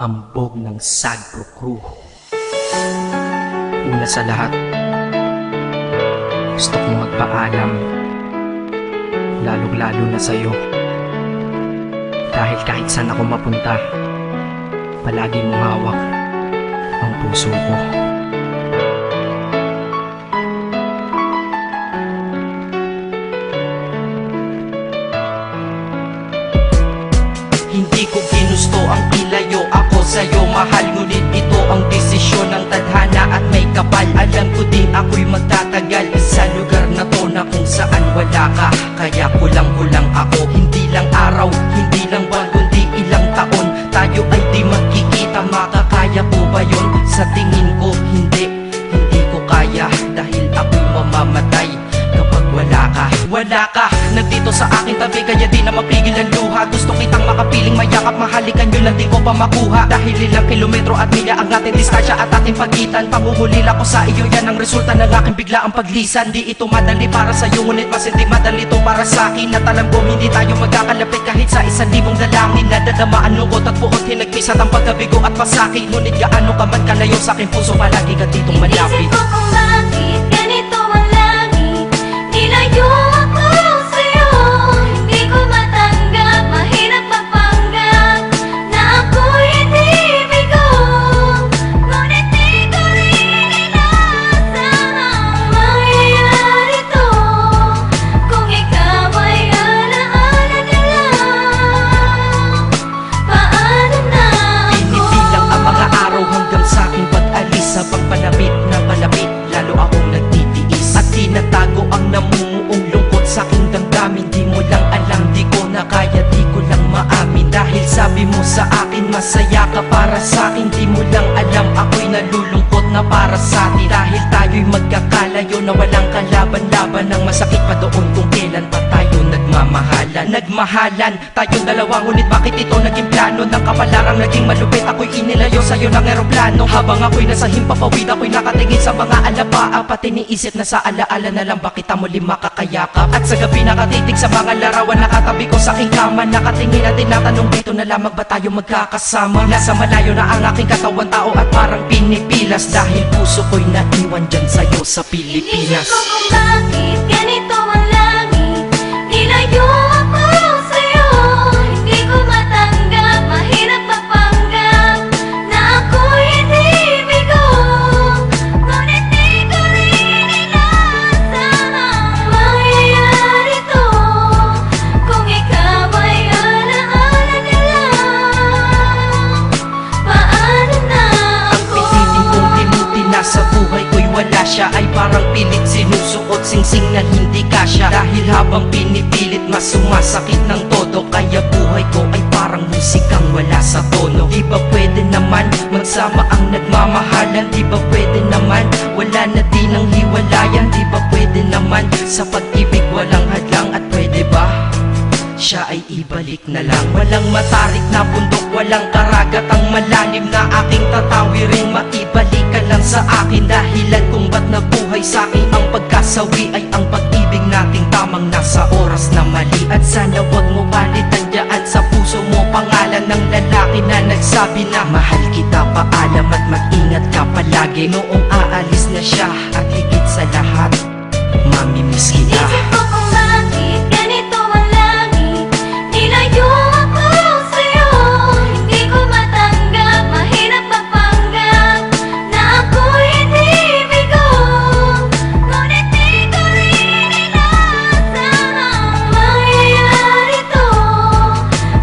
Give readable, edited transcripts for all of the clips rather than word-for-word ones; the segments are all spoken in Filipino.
hambog ng Sagpro Crew. Una sa lahat, gusto kong magpaalam, lalong-lalo na sa'yo. Dahil kahit saan ako mapunta, palagi mong hawak ang puso ko. Hindi ko ginusto ang ilayo ako sa'yo, mahal. Ngunit ito ang desisyon ng tadhana at may kapal. Alam ko di ako'y magtatagal sa lugar na to na kung saan wala ka. Kaya kulang-kulang ako, hindi lang araw, hindi lang buwan, kundi ilang taon. Tayo ay di magkikita, makakaya po ba yun? Sa tingin ko hindi ko kaya. Dahil ako'y mamamatay kapag wala ka. Wala ka, nandito sa aking tabi, kaya di na mapigil ang luha. Gusto kitang makapiling, mayakap, mahalikan yun lang di ko pa makuha. Dahil ilang kilometro at milya ang ating distansya at ating pagitan. Pangungulila ko sa iyo, yan ang resulta ng aking biglaang paglisan. Di ito madali para sa'yo, ngunit mas hindi madali to para sa'kin. At alam ko hindi tayo magkakalapit kahit sa 1,000 dalangin. Nadadamaan lungkot at buot, hinagpisat ang pagkabigo at pasakit. Ngunit gaano ka man kalayo sa aking puso, palagi ka ditong malapit. Isip ko kung bakit ganito ang langit, nilayo ako sa'yo. Hindi ko matanggap, mahirap magpanggap na ako'y hindi bigo. Ngunit di ko rin inasahang mangyayari to. Kung ikaw ay alaala na lang, paano na ako? Pinipilang ang mga araw hanggang sa aking pag-alis. Sa pagpalapit na palapit, lalo akong nagtitiis. At tinatago ang namumuong lungkot sa aking damdamin. Di mo lang alam, di ko na kaya, di ko lang maamin. Dahil sabi mo sa akin, masaya ka para sa akin. Di mo lang alam, ako'y nalulungkot na para sa atin. Dahil tayo'y magkakalayo na walang kalaban-laban. Ang masakit pa doon kung kailan pa tayo nagmamahalan. Nagmahalan tayong dalawa, ngunit bakit ito naging plano? Ng kapalarang naging malupit, ako'y inilayo sa'yo ng eroplano. Habang ako'y nasa himpapawid, ako'y nakatingin sa mga alapaa. Pati niisip na sa alaala na lang, bakit muli makakayakap? At sa gabi nakatitig sa mga larawan, nakatabi ko sa aking kama. Nakatingin at tinatanong, dito na lamang ba tayo magkakasama? Nasa malayo na ang aking katawan, tao at parang pinipilas. Dahil puso ko'y naiwan dyan sa'yo sa Pilipinas. Inisip ko kung bakit ganito ang langit, nilayo ako sa'yo. Hindi ko matanggap, mahirap magpanggap na ako'y hindi bigo. Ngunit di ko rin inasahang mangyayari to. Kung ikaw ay alaala na lang, paano na Ang ako? pilitin kong limuti na sa buhay ko'y wala siya, ay parang pilit sinusuot, singsing na hindi kasya. Dahil habang pinipilit, mas sumasakit ng todo. Kaya buhay ko ay parang musikang wala sa tono. Di ba pwede naman magsama ang nagmamahalan? Di ba pwede naman wala na din ang hiwalayan? Di ba pwede naman sa pag-ibig walang hadlang? At pwede ba siya ay ibalik na lang? Walang matarik na bundok, walang karagat ang malalim na aking tatawirin. Maibalik ka lang sa akin, dahilan kung ba't nabuhay sa akin ang pagkasawi ay ang pag-ibig nating tamang nasa oras na mali. At sana wag mo palitan dyan sa puso mo pangalan ng lalaki na nagsabi na mahal kita, paalam at mag-ingat ka palagi. Noong aalis na siya at higit sa lahat, mamimiss kita. Isip ko kung bakit ganito ang langit, nilayo ako sa'yo. Hindi ko matanggap, mahirap magpanggap na ako'y hindi bigo. Ngunit di ko rin inasahang mangyayari to.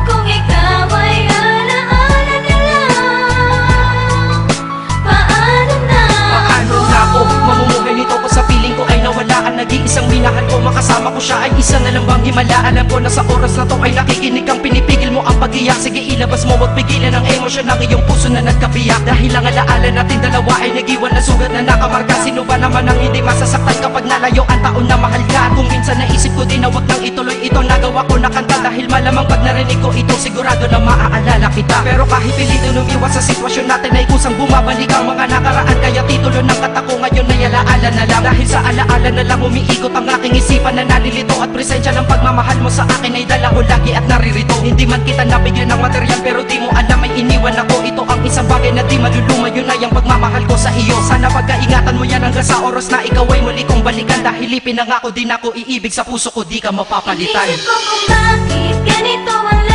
Kung ikaw ay alaala na lang, paano na Paano na ako mamumuhay nito ko sa piling ko ay nawala ang nag-iisang minahal ko? Makasama ko siya ay isa na lang bang himala? Alam ko na sa oras na to ay nakikinig kang pinipigil mo ang pag-iyak. Sige ilabas mo, wag pigilan ang emosyon ng iyong puso na nagkabiyak. Dahil ang alaala natin dalawa ay nag-iwan na sugat na nakamarka. Sino ba naman ang hindi masasaktan kapag nalayo ang taon na mahal ka? Kung minsan naisip ko din na wag nang ituloy ito, nagawa ko na kanta. Dahil malamang pag narinig ko ito, sigurado na maaalala kita. Pero kahit pilitin umiwas sa sitwasyon natin ay kusang bumabalik ang mga nakaraan. Kaya titulo ng kata ko ngayon ay alaala na lang. Dahil sa alaala na lang umiikot ang aking isipan na nalilito. At presensya ng pagmamahal mo sa akin ay dala ko lagi at naririto. Hindi man kita nabigyan ng material, pero di mo alam ay iniwan ako. Ito ang isang bagay na di maluluma, yun ay ang pagmamahal ko sa iyo. Sana pagkaingatan mo yan hanggang sa oras na ikaw ay muli kong balikan. Dahil ipinangako din ako iibig sa puso ko, di ka mapapalitan. Isip ko kung bakit ganito ang